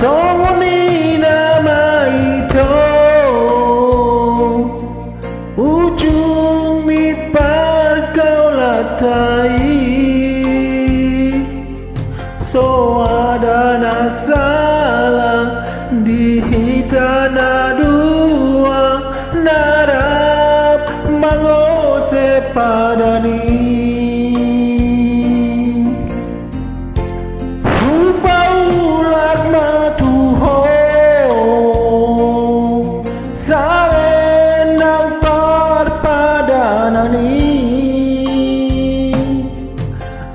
Songoni nama itu ujung mipar kau latai. So ada nasalah di hitana dua narap mangose padani.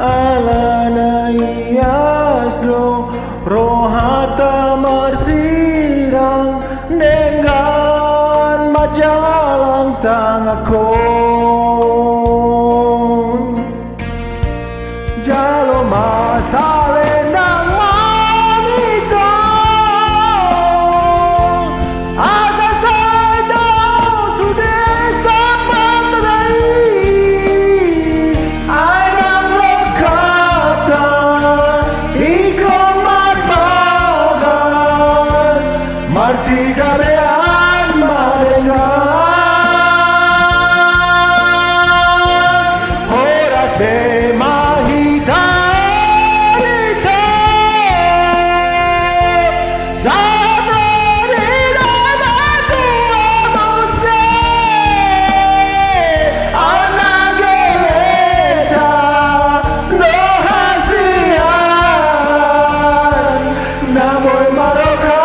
Alana iasdo rohata marsirang dengan majalang tangakon jalo masale nang manito ada sada sudah sapatai Marsi garean marengan horas de mahita rita sabrina matua mose anageleta no hasian namoy maroka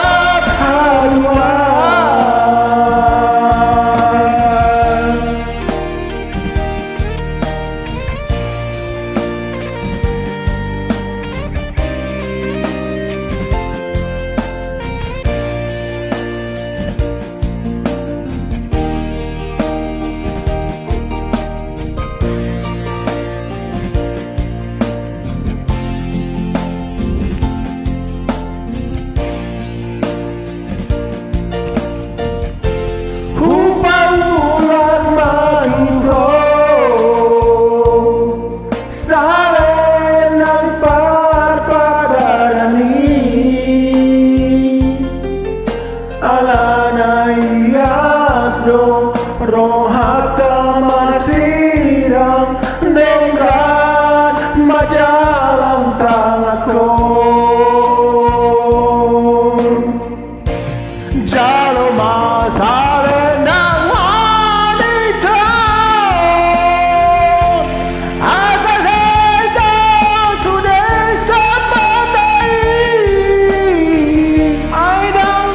Alana iasdo rohata marsirang dengan majalang tangakon jalo masale nang wanita asa heda sudah sapatai aidang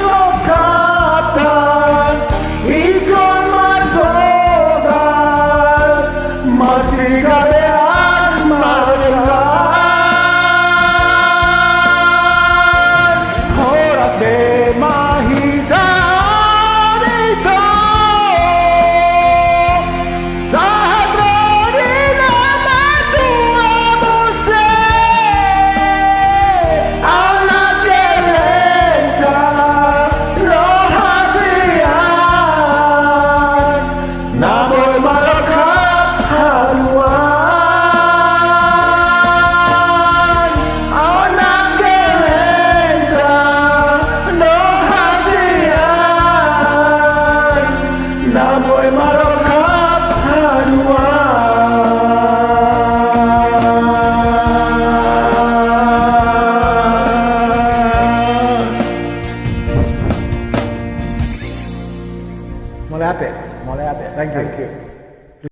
ikon martogas masih garean marengan horas de mahita rito sabrina matua mose anak gelenta namoy maroka haluan anak gelenta no hasian namoy maroka haluan. Mulai ate. Thank you.